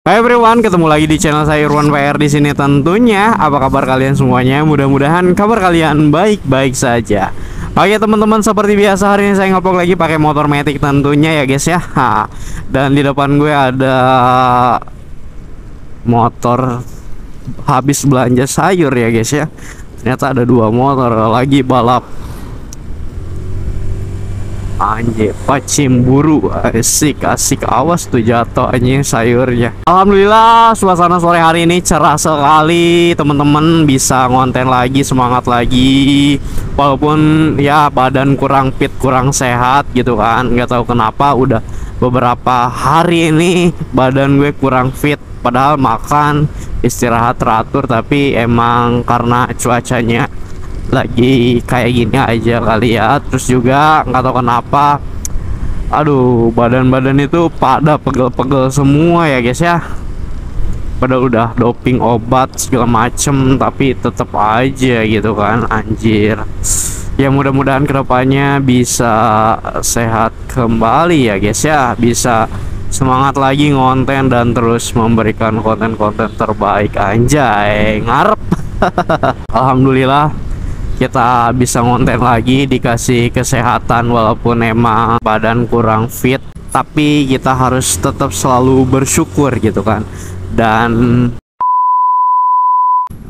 Hai everyone, ketemu lagi di channel saya Irwan PR di sini tentunya. Apa kabar kalian semuanya? Mudah-mudahan kabar kalian baik-baik saja. Oke teman-teman, seperti biasa hari ini saya ngopok lagi pakai motor matic tentunya ya guys ya. Dan di depan gue ada motor habis belanja sayur ya guys ya. Ternyata ada dua motor lagi balap. Anjir, pacimburu, asik awas tuh jatuh anjing sayurnya. Alhamdulillah suasana sore hari ini cerah sekali, teman-teman bisa ngonten lagi, semangat lagi. Walaupun ya badan kurang fit, kurang sehat gitu kan, nggak tahu kenapa udah beberapa hari ini badan gue kurang fit. Padahal makan, istirahat teratur, tapi emang karena cuacanya lagi kayak gini aja kali ya. Terus juga nggak tahu kenapa, aduh badan itu pada pegel-pegel semua ya guys ya. Padahal udah doping obat segala macem, tapi tetap aja gitu kan, anjir. Ya mudah-mudahan kedepannya bisa sehat kembali ya guys ya, bisa semangat lagi ngonten dan terus memberikan konten-konten terbaik, anjay ngarep. Alhamdulillah kita bisa ngonten lagi, dikasih kesehatan. Walaupun emang badan kurang fit, tapi kita harus tetap selalu bersyukur gitu kan. Dan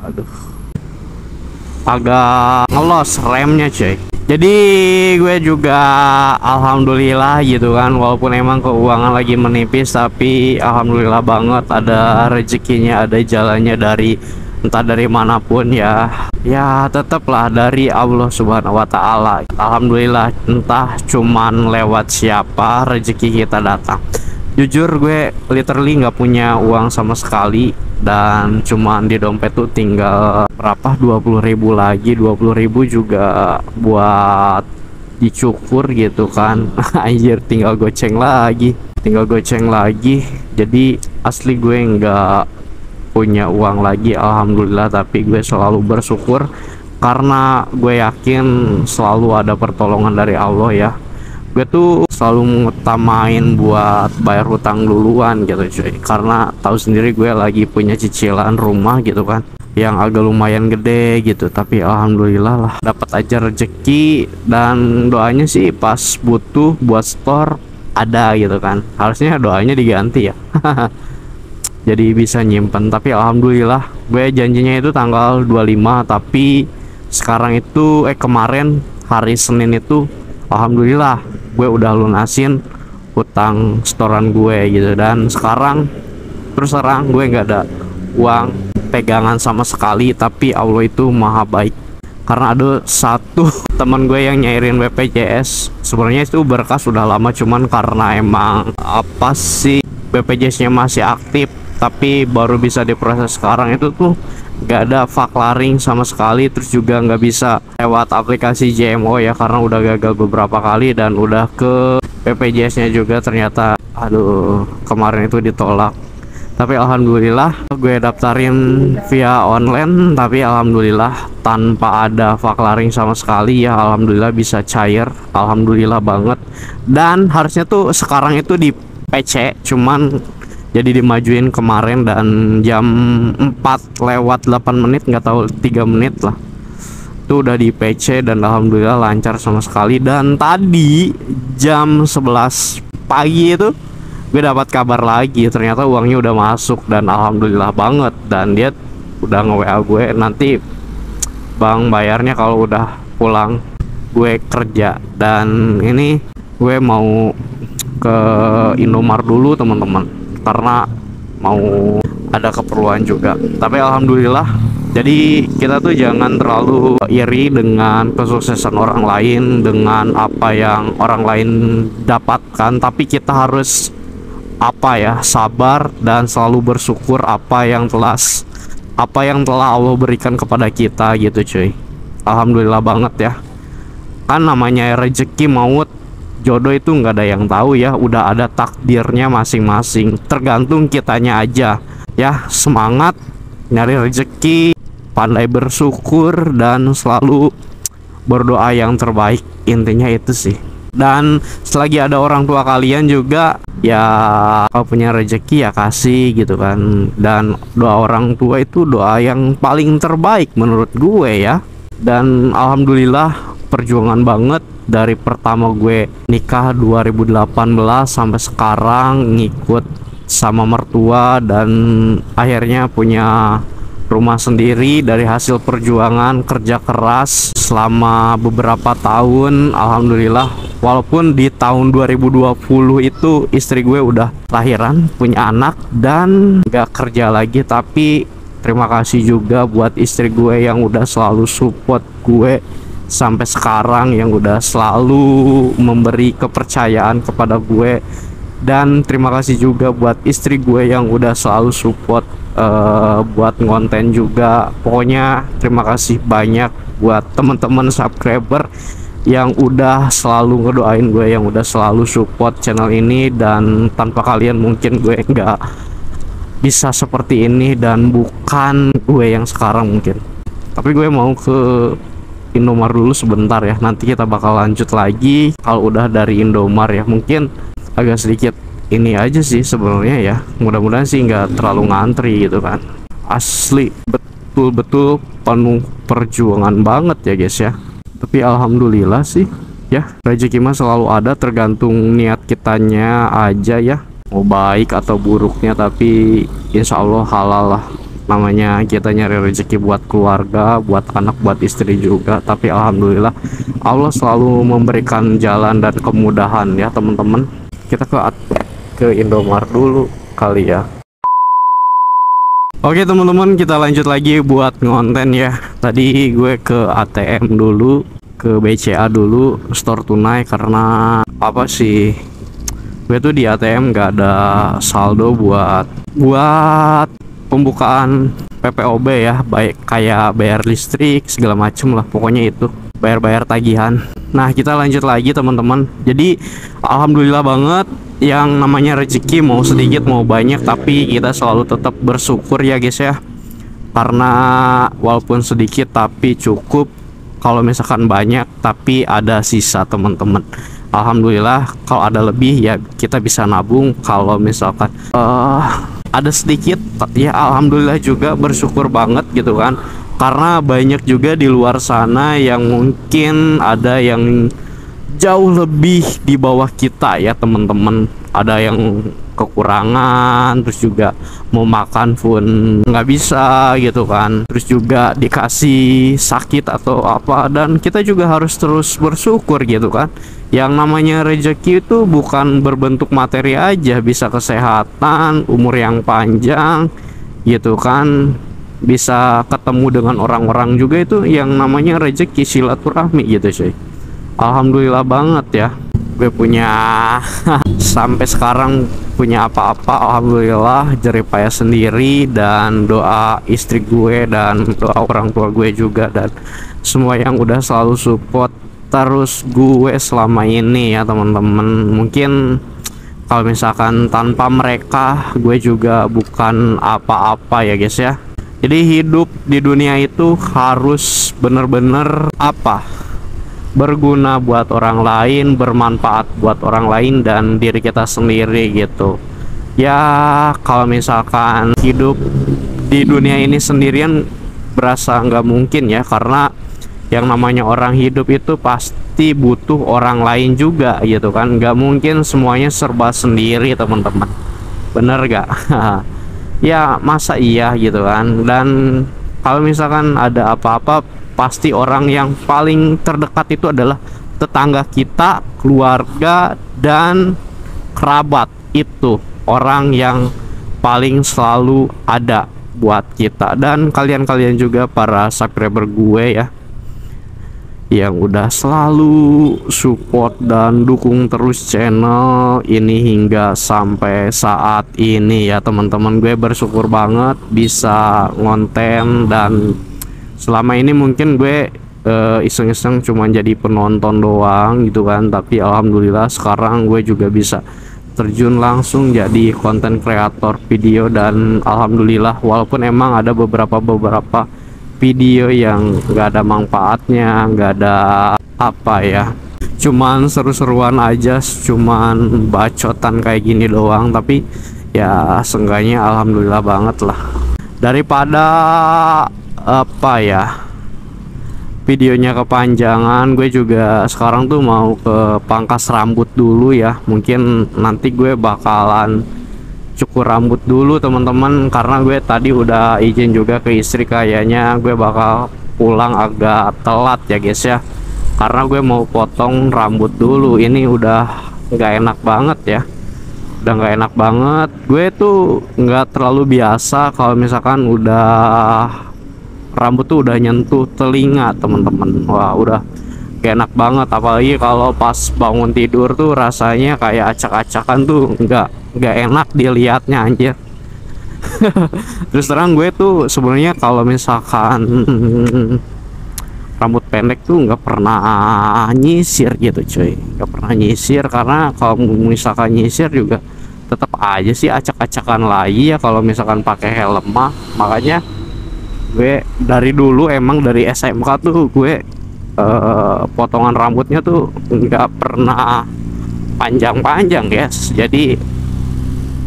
aduh, agak ngelos remnya cuy. Jadi gue juga alhamdulillah gitu kan, walaupun emang keuangan lagi menipis, tapi alhamdulillah banget ada rezekinya, ada jalannya dari entah dari manapun ya. Ya tetaplah dari Allah Subhanahu wa Ta'ala. Alhamdulillah, entah cuman lewat siapa rezeki kita datang. Jujur gue literally nggak punya uang sama sekali, dan cuman di dompet tuh tinggal berapa, 20.000 lagi. 20.000 juga buat dicukur gitu kan. Anjir, tinggal goceng lagi. Jadi asli gue nggak punya uang lagi, alhamdulillah. Tapi gue selalu bersyukur karena gue yakin selalu ada pertolongan dari Allah ya. Gue tuh selalu mengutamain buat bayar hutang duluan gitu cuy, karena tahu sendiri gue lagi punya cicilan rumah gitu kan, yang agak lumayan gede gitu. Tapi alhamdulillah lah, dapat aja rezeki. Dan doanya sih pas butuh buat store ada gitu kan, harusnya doanya diganti ya. Jadi bisa nyimpen. Tapi alhamdulillah gue janjinya itu tanggal 25, tapi sekarang itu kemarin hari Senin itu alhamdulillah gue udah lunasin hutang setoran gue gitu. Dan sekarang terus terang gue nggak ada uang pegangan sama sekali, tapi Allah itu maha baik. Karena ada satu teman gue yang nyairin BPJS, sebenarnya itu berkas sudah lama, cuman karena emang apa sih BPJS-nya masih aktif tapi baru bisa diproses sekarang, itu tuh nggak ada faklaring sama sekali. Terus juga nggak bisa lewat aplikasi JMO ya, karena udah gagal beberapa kali. Dan udah ke BPJS-nya juga ternyata aduh kemarin itu ditolak. Tapi alhamdulillah gue daftarin via online, tapi alhamdulillah tanpa ada faklaring sama sekali ya. Alhamdulillah bisa cair, alhamdulillah banget. Dan harusnya tuh sekarang itu di PC, cuman jadi dimajuin kemarin, dan jam 4:08 nggak tahu 3 menit lah itu udah di PC. Dan alhamdulillah lancar sama sekali. Dan tadi jam 11 pagi itu gue dapat kabar lagi, ternyata uangnya udah masuk. Dan alhamdulillah banget. Dan dia udah nge-WA gue, nanti bang bayarnya kalau udah pulang gue kerja. Dan ini gue mau ke Indomaret dulu teman-teman, karena mau ada keperluan juga. Tapi alhamdulillah, jadi kita tuh jangan terlalu iri dengan kesuksesan orang lain, dengan apa yang orang lain dapatkan. Tapi kita harus sabar dan selalu bersyukur apa yang telah Allah berikan kepada kita gitu cuy. Alhamdulillah banget ya. Kan namanya rezeki maut, jodoh itu nggak ada yang tahu ya, udah ada takdirnya masing-masing, tergantung kitanya aja ya. Semangat nyari rezeki, pandai bersyukur, dan selalu berdoa yang terbaik. Intinya itu sih. Dan selagi ada orang tua kalian juga, ya kalau punya rezeki ya kasih gitu kan. Dan doa orang tua itu doa yang paling terbaik menurut gue ya. Dan alhamdulillah perjuangan banget dari pertama gue nikah 2018 sampai sekarang ngikut sama mertua, dan akhirnya punya rumah sendiri dari hasil perjuangan kerja keras selama beberapa tahun. Alhamdulillah, walaupun di tahun 2020 itu istri gue udah lahiran, punya anak dan gak kerja lagi, tapi terima kasih juga buat istri gue yang udah selalu support gue sampai sekarang, yang udah selalu memberi kepercayaan kepada gue. Dan terima kasih juga buat istri gue yang udah selalu support buat ngonten juga. Pokoknya terima kasih banyak buat teman-teman subscriber yang udah selalu ngedoain gue, yang udah selalu support channel ini. Dan tanpa kalian mungkin gue nggak bisa seperti ini dan bukan gue yang sekarang mungkin. Tapi gue mau ke Indomar dulu sebentar ya, nanti kita bakal lanjut lagi kalau udah dari Indomar ya. Mungkin agak sedikit ini aja sih sebenarnya ya, mudah-mudahan sih nggak terlalu ngantri gitu kan. Asli betul-betul penuh perjuangan banget ya guys ya. Tapi alhamdulillah sih ya, rezeki mah selalu ada, tergantung niat kitanya aja ya, mau baik atau buruknya. Tapi insya Allah halal lah, namanya kita nyari rezeki buat keluarga, buat anak, buat istri juga. Tapi alhamdulillah Allah selalu memberikan jalan dan kemudahan ya teman-teman. Kita ke Indomar dulu kali ya. Oke teman-teman, kita lanjut lagi buat ngonten ya. Tadi gue ke ATM dulu, ke BCA dulu, store tunai, karena apa sih, gue tuh di ATM gak ada saldo buat pembukaan PPOB ya, baik kayak bayar listrik segala macem lah, pokoknya itu bayar tagihan. Nah kita lanjut lagi teman-teman. Jadi alhamdulillah banget, yang namanya rezeki mau sedikit mau banyak, tapi kita selalu tetap bersyukur ya guys ya. Karena walaupun sedikit tapi cukup, kalau misalkan banyak tapi ada sisa teman-teman. Alhamdulillah kalau ada lebih ya kita bisa nabung. Kalau misalkan ada sedikit ya alhamdulillah juga, bersyukur banget gitu kan. Karena banyak juga di luar sana yang mungkin ada yang jauh lebih di bawah kita ya teman-teman. Ada yang kekurangan, terus juga mau makan pun nggak bisa gitu kan, terus juga dikasih sakit atau apa, dan kita juga harus terus bersyukur gitu kan. Yang namanya rezeki itu bukan berbentuk materi aja, bisa kesehatan, umur yang panjang gitu kan, bisa ketemu dengan orang-orang juga, itu yang namanya rezeki, silaturahmi gitu sih. Alhamdulillah banget ya, gue punya sampai sekarang punya apa-apa alhamdulillah, jerih payah sendiri, dan doa istri gue dan doa orang tua gue juga, dan semua yang udah selalu support terus gue selama ini ya teman-teman. Mungkin kalau misalkan tanpa mereka gue juga bukan apa-apa ya guys ya. Jadi hidup di dunia itu harus bener-bener berguna buat orang lain, bermanfaat buat orang lain dan diri kita sendiri gitu ya. Kalau misalkan hidup di dunia ini sendirian berasa nggak mungkin ya, karena yang namanya orang hidup itu pasti butuh orang lain juga gitu kan. Nggak mungkin semuanya serba sendiri teman-teman, bener gak? Ya masa iya gitu kan. Dan kalau misalkan ada apa-apa, pasti orang yang paling terdekat itu adalah tetangga kita, keluarga, dan kerabat. Itu orang yang paling selalu ada buat kita. Dan kalian-kalian juga para subscriber gue ya, yang udah selalu support dan dukung terus channel ini hingga sampai saat ini ya teman-teman. Gue bersyukur banget bisa ngonten, dan selama ini mungkin gue iseng-iseng cuma jadi penonton doang gitu kan. Tapi alhamdulillah sekarang gue juga bisa terjun langsung jadi konten kreator video, dan alhamdulillah walaupun emang ada beberapa video yang nggak ada manfaatnya, nggak ada apa ya, cuman seru-seruan aja, cuman bacotan kayak gini doang, tapi ya seenggaknya alhamdulillah banget lah. Daripada apa ya, videonya kepanjangan, gue juga sekarang tuh mau ke pangkas rambut dulu ya. Mungkin nanti gue bakalan cukur rambut dulu teman-teman, karena gue tadi udah izin juga ke istri, kayaknya gue bakal pulang agak telat ya guys ya, karena gue mau potong rambut dulu. Ini udah nggak enak banget ya, udah nggak enak banget. Gue tuh nggak terlalu biasa kalau misalkan udah rambut tuh udah nyentuh telinga teman-teman. Wah, udah gak enak banget, apalagi kalau pas bangun tidur tuh rasanya kayak acak-acakan tuh, nggak enak dilihatnya anjir. Terus terang gue tuh sebenarnya kalau misalkan rambut pendek tuh nggak pernah nyisir gitu cuy, nggak pernah nyisir, karena kalau misalkan nyisir juga tetap aja sih acak-acakan lagi ya kalau misalkan pakai helm mah. Makanya gue dari dulu, emang dari SMK tuh gue potongan rambutnya tuh nggak pernah panjang-panjang guys, jadi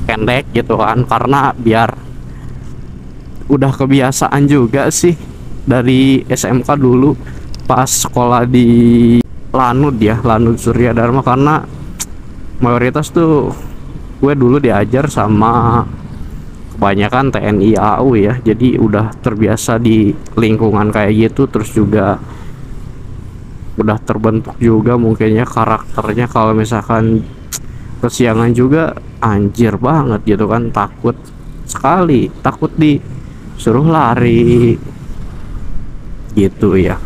pendek gitu kan, karena biar udah kebiasaan juga sih dari SMK dulu pas sekolah di Lanud ya, Lanud Surya Dharma, karena mayoritas tuh gue dulu diajar sama kebanyakan TNI AU ya, jadi udah terbiasa di lingkungan kayak gitu. Terus juga udah terbentuk juga mungkinnya karakternya, kalau misalkan kesiangan juga anjir banget gitu kan, takut sekali, takut disuruh lari gitu ya.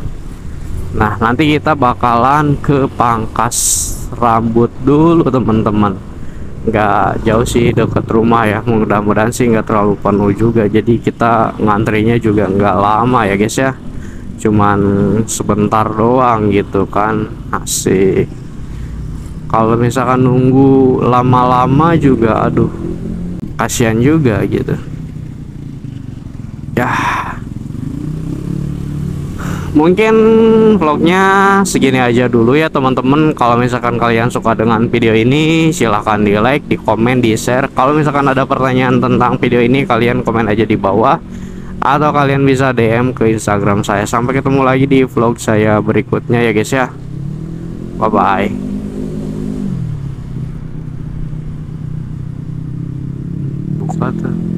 Nah, nanti kita bakalan ke pangkas rambut dulu teman-teman, nggak jauh sih, deket rumah ya, mudah-mudahan sih nggak terlalu penuh juga, jadi kita ngantrinya juga nggak lama ya guys ya, cuman sebentar doang gitu kan. Asik, kalau misalkan nunggu lama-lama juga aduh kasihan juga gitu ya. Mungkin vlognya segini aja dulu ya teman-teman. Kalau misalkan kalian suka dengan video ini, silahkan di like, di komen, di share. Kalau misalkan ada pertanyaan tentang video ini, kalian komen aja di bawah, atau kalian bisa DM ke Instagram saya. Sampai ketemu lagi di vlog saya berikutnya ya guys ya. Bye bye. Buka tuh.